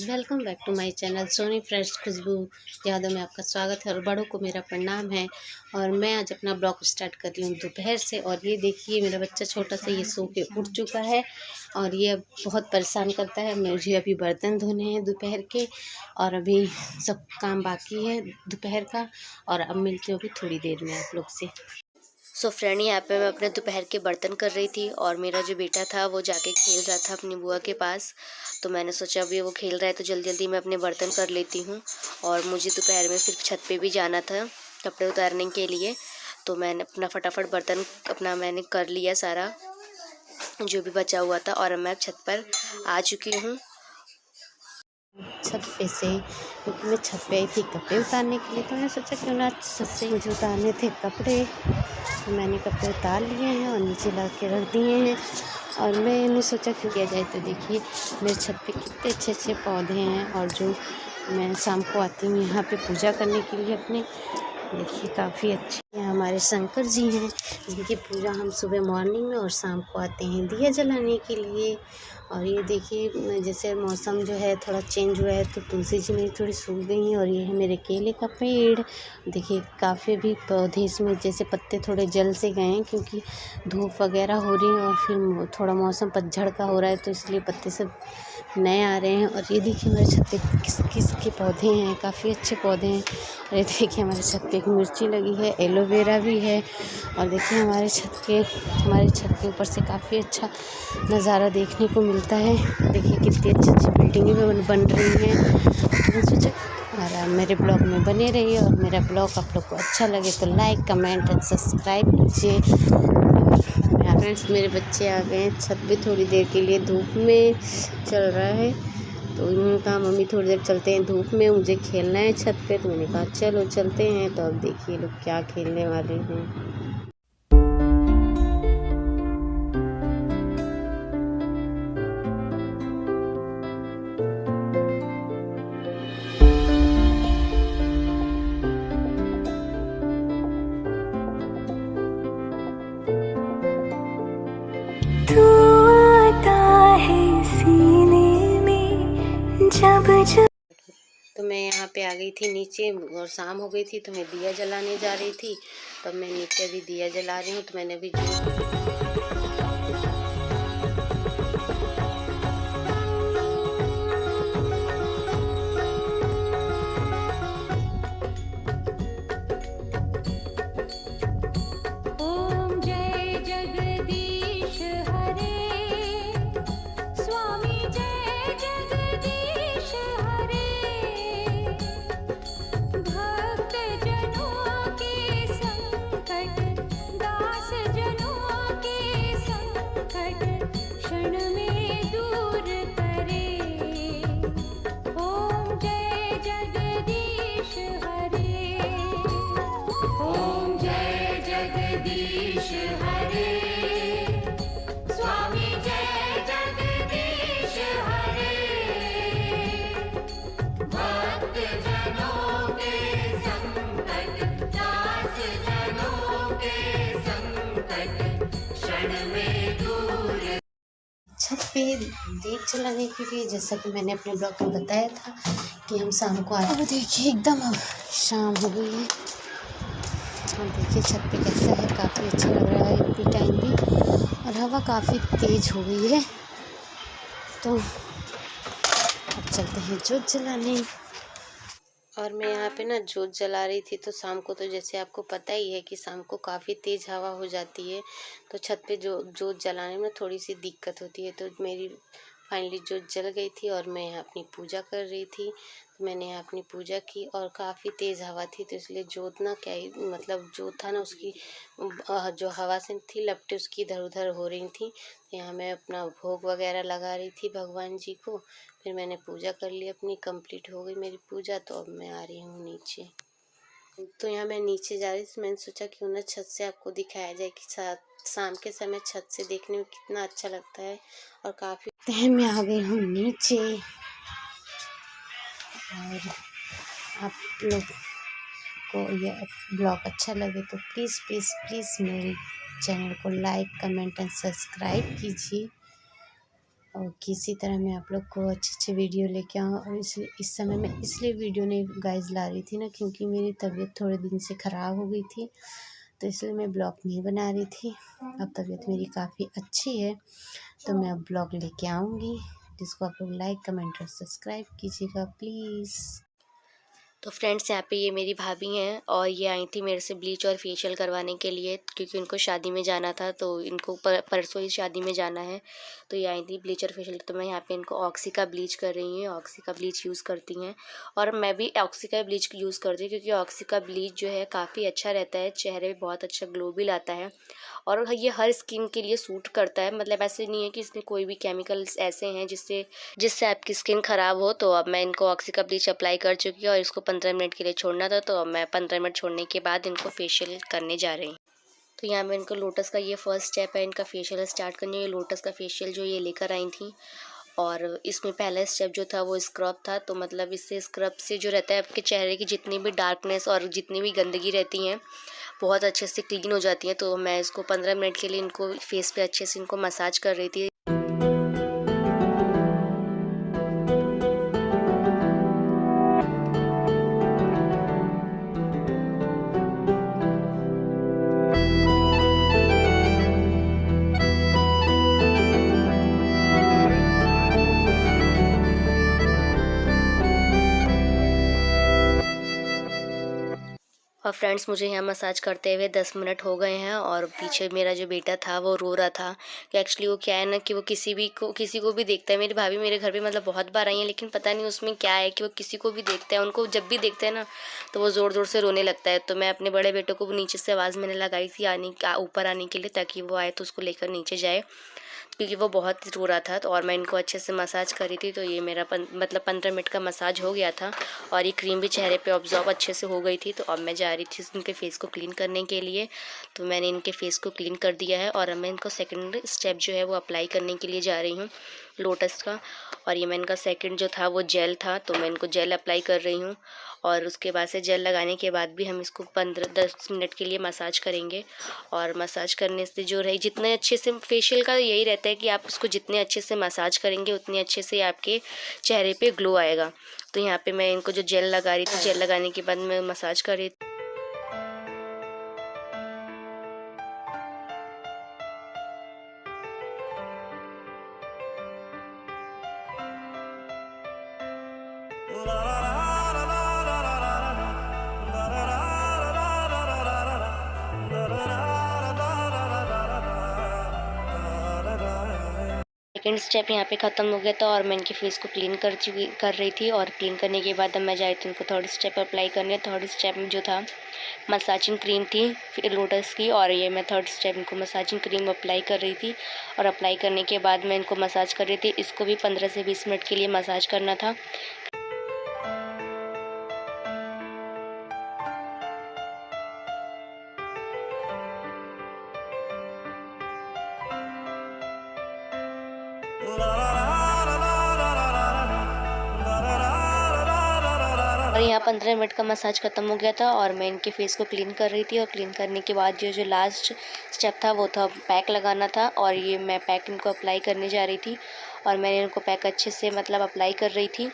Friends, welcome back to my channel Soni fresh खुशबू यादों में आपका स्वागत है और बड़ों को मेरा प्रणाम है। और मैं आज अपना ब्लॉग स्टार्ट कर रही हूँ दोपहर से। और ये देखिए मेरा बच्चा छोटा सा ये सो के उठ चुका है और ये अब बहुत परेशान करता है। मुझे अभी बर्तन धोने हैं दोपहर के और अभी सब काम बाकी है दोपहर का। और अब मिलती हूँ अभी थोड़ी देर में आप लोग से। फ्रेंड, यहाँ पे मैं अपने दोपहर के बर्तन कर रही थी और मेरा जो बेटा था वो जाके खेल रहा था अपनी बुआ के पास। तो मैंने सोचा अभी वो खेल रहा है तो जल्दी जल्दी मैं अपने बर्तन कर लेती हूँ। और मुझे दोपहर में फिर छत पे भी जाना था कपड़े उतारने के लिए। तो मैंने अपना फटाफट बर्तन मैंने कर लिया सारा जो भी बचा हुआ था। और मैं छत पर आ चुकी हूँ छत पे से, क्योंकि मैं छत पे आई थी कपड़े उतारने के लिए। तो मैंने सोचा क्यों ना छत से मुझे उतारने थे कपड़े। तो मैंने कपड़े उतार लिए हैं और नीचे ला के रख दिए हैं। और मैंने सोचा क्यों किया जाए। तो देखिए मेरे छत पे कितने अच्छे अच्छे पौधे हैं। और जो मैं शाम को आती हूँ यहाँ पे पूजा करने के लिए अपने, देखिए काफ़ी अच्छे हमारे शंकर जी हैं जिनकी पूजा हम सुबह मॉर्निंग में और शाम को आते हैं दिया जलाने के लिए। और ये देखिए जैसे मौसम जो है थोड़ा चेंज हुआ है तो तुलसी जी मेरी थोड़ी सूख गई हैं। और ये है मेरे केले का पेड़। देखिए काफ़ी भी पौधे इसमें जैसे पत्ते थोड़े जल से गए हैं क्योंकि धूप वगैरह हो रही है और फिर थोड़ा मौसम पतझड़ का हो रहा है तो इसलिए पत्ते सब नए आ रहे हैं। और ये देखिए मेरे छत पे किस के पौधे हैं, काफ़ी अच्छे पौधे हैं। और ये देखिए हमारे छत पे एक मिर्ची लगी है, एलोवेरा भी है। और देखिए हमारे छत के ऊपर से काफ़ी अच्छा नज़ारा देखने को मिलता है। देखिए कितनी अच्छी अच्छी बिल्डिंगें भी बन रही हैं। मैंने सोचा और आप मेरे ब्लॉग में बने रहिए और मेरा ब्लॉग आप लोग को अच्छा लगे तो लाइक कमेंट एंड सब्सक्राइब कीजिए। फ्रेंड्स, मेरे बच्चे आ गए हैं छत पे थोड़ी देर के लिए, धूप में चल रहा है तो उन्होंने कहा मम्मी थोड़ी देर चलते हैं धूप में, मुझे खेलना है छत पे। तो मैंने कहा चलो चलते हैं। तो अब देखिए लोग क्या खेलने वाले हैं। तू आता है सीने में जब तो मैं यहाँ पे आ गई थी नीचे और शाम हो गई थी तो मैं दिया जलाने जा रही थी। तब मैं नीचे अभी दिया जला रही हूँ। तो मैंने अभी ओम जय जगदीश हरे, स्वामी जय जगदीश हरे। भक्त जनों के संकट, दास जनों के संकट क्षण में दूर करे। ओम जय जगदीश हरे, ओम जय जगदीश हरे, स्वामी जय जगदीश हरे। भक्त जनों के संकट, दास जनों के संकट क्षण में दूर। छत पे दीप जलाने के लिए, जैसा कि मैंने अपने ब्लॉग में बताया था कि हम शाम को आए। अब देखिए एकदम अब शाम हो गई है। और देखिए छत पे कैसा है, काफ़ी अच्छा लग रहा है इतनी टाइम भी। और हवा काफ़ी तेज़ हो गई है। तो अब चलते हैं जोत जलाने। और मैं यहाँ पे ना जोत जला रही थी तो शाम को तो जैसे आपको पता ही है कि शाम को काफ़ी तेज़ हवा हो जाती है तो छत पे जो जोत जलाने में थोड़ी सी दिक्कत होती है। तो मेरी फाइनली जोत जल गई थी और मैं यहाँ अपनी पूजा कर रही थी। तो मैंने यहाँ अपनी पूजा की और काफ़ी तेज़ हवा थी तो इसलिए जोत ना क्या ही मतलब जो था ना उसकी जो हवा से थी लपटें उसकी इधर उधर हो रही थी। यहाँ मैं अपना भोग वगैरह लगा रही थी भगवान जी को। फिर मैंने पूजा कर ली अपनी, कंप्लीट हो गई मेरी पूजा। तो अब मैं आ रही हूँ नीचे। तो यहाँ मैं नीचे जा रही थी, मैंने सोचा क्यों ना छत से आपको दिखाया जाए कि शाम के समय छत से देखने में कितना अच्छा लगता है। और काफ़ी मैं आ गई हूँ नीचे। और आप लोग को यह ब्लॉग अच्छा लगे तो प्लीज़ प्लीज़ प्लीज़ मेरे चैनल को लाइक कमेंट एंड सब्सक्राइब कीजिए। और किसी तरह मैं आप लोग को अच्छे वीडियो लेके आऊँ। और इस समय मैं इसलिए वीडियो नहीं गाइस ला रही थी ना, क्योंकि मेरी तबीयत थोड़े दिन से ख़राब हो गई थी, तो इसलिए मैं ब्लॉग नहीं बना रही थी। अब तबीयत मेरी काफ़ी अच्छी है, तो मैं अब ब्लॉग लेके आऊँगी, जिसको आप लोग लाइक कमेंट और सब्सक्राइब कीजिएगा प्लीज़। तो फ्रेंड्स, यहाँ पे ये मेरी भाभी हैं और ये आई थी मेरे से ब्लीच और फेशियल करवाने के लिए, क्योंकि उनको शादी में जाना था। तो इनको परसों ही शादी में जाना है, तो ये आई थी ब्लीच और फेशियल। तो मैं यहाँ पे इनको ऑक्सी का ब्लीच कर रही हूँ। ऑक्सी का ब्लीच यूज़ करती हैं और मैं भी ऑक्सी का ब्लीच यूज़ करती हूँ, क्योंकि ऑक्सी का ब्लीच जो है काफ़ी अच्छा रहता है, चेहरे पे बहुत अच्छा ग्लो भी लाता है और ये हर स्किन के लिए सूट करता है। मतलब ऐसे नहीं है कि इसमें कोई भी केमिकल्स ऐसे हैं जिससे आपकी स्किन ख़राब हो। तो अब मैं इनको ऑक्सी का ब्लीच अप्लाई कर चुकी हूँ और इसको 15 मिनट के लिए छोड़ना था, तो अब मैं 15 मिनट छोड़ने के बाद इनको फेशियल करने जा रही हूँ। तो यहाँ मैं इनको लोटस का ये फर्स्ट स्टेप है इनका फेशियल स्टार्ट करने। ये लोटस का फेशियल जो ये लेकर आई थी, और इसमें पहला स्टेप जो था वो स्क्रब था। तो मतलब इससे स्क्रब से जो रहता है आपके चेहरे की जितनी भी डार्कनेस और जितनी भी गंदगी रहती हैं बहुत अच्छे से क्लीन हो जाती हैं। तो मैं इसको 15 मिनट के लिए इनको फेस पे अच्छे से इनको मसाज कर रही थी। और फ्रेंड्स, मुझे यहाँ मसाज करते हुए 10 मिनट हो गए हैं और पीछे मेरा जो बेटा था वो रो रहा था कि एक्चुअली वो क्या है ना कि वो किसी को भी देखता है। मेरी भाभी मेरे घर पे मतलब बहुत बार आई है, लेकिन पता नहीं उसमें क्या है कि वो किसी को भी देखता है। उनको जब भी देखते हैं ना तो वो ज़ोर ज़ोर से रोने लगता है। तो मैं अपने बड़े बेटे को नीचे से आवाज़ मैंने लगाई थी ऊपर आने के लिए, ताकि वो आए तो उसको लेकर नीचे जाए, क्योंकि वो बहुत रो रहा था। तो और मैं इनको अच्छे से मसाज करी थी। तो ये मेरा 15 मिनट का मसाज हो गया था और ये क्रीम भी चेहरे पे ऑब्जॉर्व अच्छे से हो गई थी। तो अब मैं जा रही थी इनके फेस को क्लीन करने के लिए। तो मैंने इनके फेस को क्लीन कर दिया है और अब मैं इनको सेकंड स्टेप जो है वो अप्लाई करने के लिए जा रही हूँ लोटस का। और ये मैं इनका सेकंड जो था वो जेल था, तो मैं इनको जेल अप्लाई कर रही हूँ। और उसके बाद से जेल लगाने के बाद भी हम इसको 10 मिनट के लिए मसाज करेंगे। और मसाज करने से जो रहे जितने अच्छे से फेशियल का यही रहता है कि आप उसको जितने अच्छे से मसाज करेंगे उतने अच्छे से आपके चेहरे पे ग्लो आएगा। तो यहाँ पे मैं इनको जो जेल लगा रही थी, जेल लगाने के बाद मैं मसाज कर रही थी। सेकेंड स्टेप यहाँ पे ख़त्म हो गया था और मैं इनके फेस को क्लीन कर रही थी। और क्लीन करने के बाद अब मैं जाई थी उनको थर्ड स्टेप अप्लाई करने। थर्ड स्टेप में जो था मसाजिंग क्रीम थी लोटस की, और ये मैं थर्ड स्टेप इनको मसाजिंग क्रीम अप्लाई कर रही थी। और अप्लाई करने के बाद मैं इनको मसाज कर रही थी। इसको भी 15 से 20 मिनट के लिए मसाज करना था। और यहाँ 15 मिनट का मसाज ख़त्म हो गया था और मैं इनके फेस को क्लीन कर रही थी। और क्लीन करने के बाद जो लास्ट स्टेप था वो था पैक लगाना था। और ये मैं पैक इनको अप्लाई करने जा रही थी और मैंने इनको पैक अच्छे से मतलब अप्लाई कर रही थी।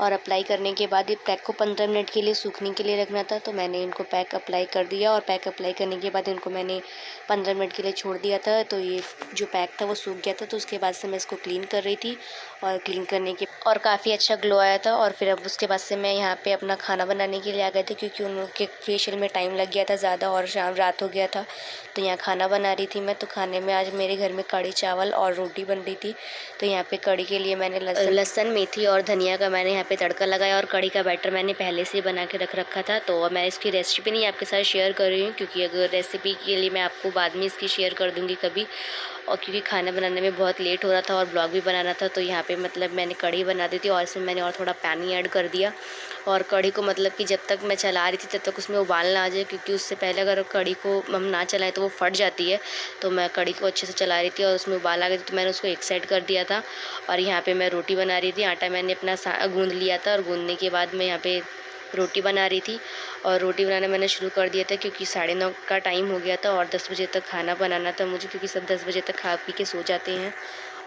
और अप्लाई करने के बाद ये पैक को 15 मिनट के लिए सूखने के लिए रखना था। तो मैंने इनको पैक अप्लाई कर दिया और पैक अप्लाई करने के बाद इनको मैंने 15 मिनट के लिए छोड़ दिया था। तो ये जो पैक था वो सूख गया था। तो उसके बाद से मैं इसको क्लीन कर रही थी और क्लीन करने के और काफ़ी अच्छा ग्लो आया था। और फिर अब उसके बाद से मैं यहाँ पे अपना खाना बनाने के लिए आ गए थे, क्योंकि उनके फेशियल में टाइम लग गया था ज़्यादा और शाम रात हो गया था। तो यहाँ खाना बना रही थी मैं। तो खाने में आज मेरे घर में कढ़ी चावल और रोटी बन रही थी। तो यहाँ पे कढ़ी के लिए मैंने लहसुन मेथी और धनिया का मैंने यहाँ पे तड़का लगाया और कढ़ी का बैटर मैंने पहले से बना के रख रखा था। तो मैं इसकी रेसिपी नहीं आपके साथ शेयर कर रही हूँ, क्योंकि अगर रेसिपी के लिए मैं आपको बाद में इसकी शेयर कर दूँगी कभी। और क्योंकि खाना बनाने में बहुत लेट हो रहा था और ब्लॉग भी बनाना था, तो यहाँ पे मतलब मैंने कढ़ी बना दी थी और इसमें मैंने और थोड़ा पानी ऐड कर दिया। और कढ़ी को मतलब कि जब तक मैं चला रही थी तब तक उसमें उबाल ना आ जाए, क्योंकि उससे पहले अगर कढ़ी को हम ना चलाएं तो वो फट जाती है। तो मैं कढ़ी को अच्छे से चला रही थी और उसमें उबाल आ गई थी, तो मैंने उसको एक साइड कर दिया था। और यहाँ पे मैं रोटी बना रही थी। आटा मैंने अपना गूँध लिया था और गूँधने के बाद मैं यहाँ पे रोटी बना रही थी और रोटी बनाना मैंने शुरू कर दिया था क्योंकि 9:30 का टाइम हो गया था और 10 बजे तक खाना बनाना था मुझे, क्योंकि सब 10 बजे तक खा पी के सो जाते हैं।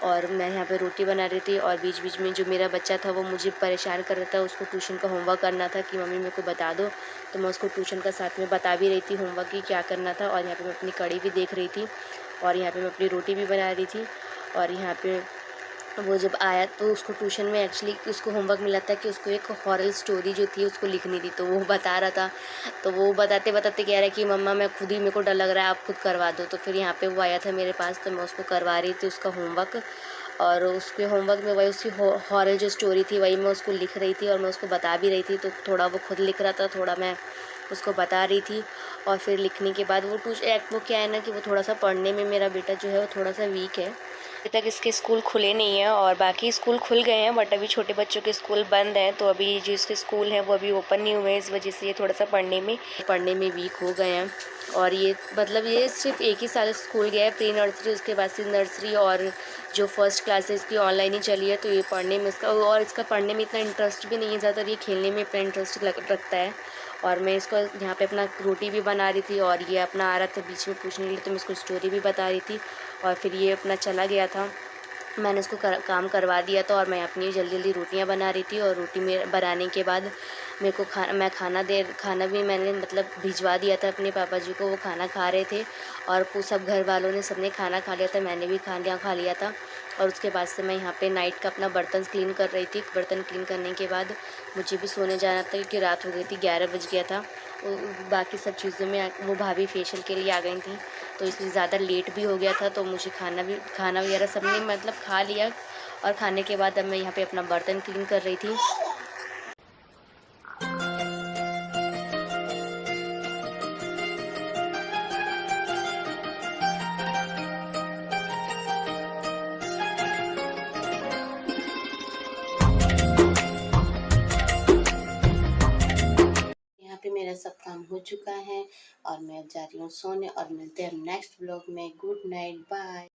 और मैं यहाँ पे रोटी बना रही थी और बीच बीच में जो मेरा बच्चा था वो मुझे परेशान कर रहा था, उसको ट्यूशन का होमवर्क करना था कि मम्मी मेरे को बता दो, तो मैं उसको ट्यूशन का साथ में बता भी रही थी होमवर्क की क्या करना था। और यहाँ पे मैं अपनी कड़ी भी देख रही थी और यहाँ पे मैं अपनी रोटी भी बना रही थी। और यहाँ पे वो जब आया तो उसको ट्यूशन में एक्चुअली उसको होमवर्क मिला था कि उसको एक हॉरर स्टोरी जो थी उसको लिखनी थी, तो वो बता रहा था। तो वो बताते बताते कह रहा है कि मम्मा मैं खुद ही, मेरे को डर लग रहा है, आप खुद करवा दो। तो फिर यहाँ पे वो आया था मेरे पास, तो मैं उसको करवा रही थी उसका होमवर्क। और उसके होमवर्क में वही उसकी हॉरर जो स्टोरी थी वही मैं उसको लिख रही थी और मैं उसको बता भी रही थी। तो थोड़ा वो खुद लिख रहा था, थोड़ा मैं उसको बता रही थी। और फिर लिखने के बाद वो क्या है ना कि वो थोड़ा सा पढ़ने में मेरा बेटा जो है वो थोड़ा सा वीक है। अभी तक इसके स्कूल खुले नहीं हैं और बाकी स्कूल खुल गए हैं, बट अभी छोटे बच्चों के स्कूल बंद हैं। तो अभी जो इसके स्कूल हैं वो अभी ओपन नहीं हुए हैं, इस वजह से ये थोड़ा सा पढ़ने में वीक हो गए हैं। और ये मतलब ये सिर्फ एक ही साल स्कूल गया है, प्री नर्सरी, उसके बाद से नर्सरी और जो फर्स्ट क्लासेस की ऑनलाइन ही चली है। तो ये पढ़ने में इसका पढ़ने में इतना इंटरेस्ट भी नहीं है, ज़्यादातर ये खेलने में इतना इंटरेस्ट रखता है। और मैं इसको यहाँ पे अपना रोटी भी बना रही थी और ये अपना आ रहा था बीच में पूछने के लिए, तो मैं इसको स्टोरी भी बता रही थी। और फिर ये अपना चला गया था, मैंने इसको काम करवा दिया था और मैं अपनी जल्दी जल्दी रोटियां बना रही थी। और रोटी में बनाने के बाद मेरे को खाना भी मैंने मतलब भिजवा दिया था अपने पापा जी को, वो खाना खा रहे थे। और सब घर वालों ने सबने खाना खा लिया था, मैंने भी खा लिया था। और उसके बाद से मैं यहाँ पे नाइट का अपना बर्तन क्लीन कर रही थी। बर्तन क्लीन करने के बाद मुझे भी सोने जाना था क्योंकि रात हो गई थी, 11 बज गया था। बाकी सब चीज़ों में वो भाभी फेशियल के लिए आ गई थी, तो इसलिए ज़्यादा लेट भी हो गया था। तो मुझे खाना वगैरह सबने मतलब खा लिया। और खाने के बाद अब मैं यहाँ पे अपना बर्तन क्लीन कर रही थी। यहाँ पे मेरा सब काम हो चुका है और मैं अब जा रही हूँ सोने और मिलते हैं नेक्स्ट ब्लॉग में। Good night, bye.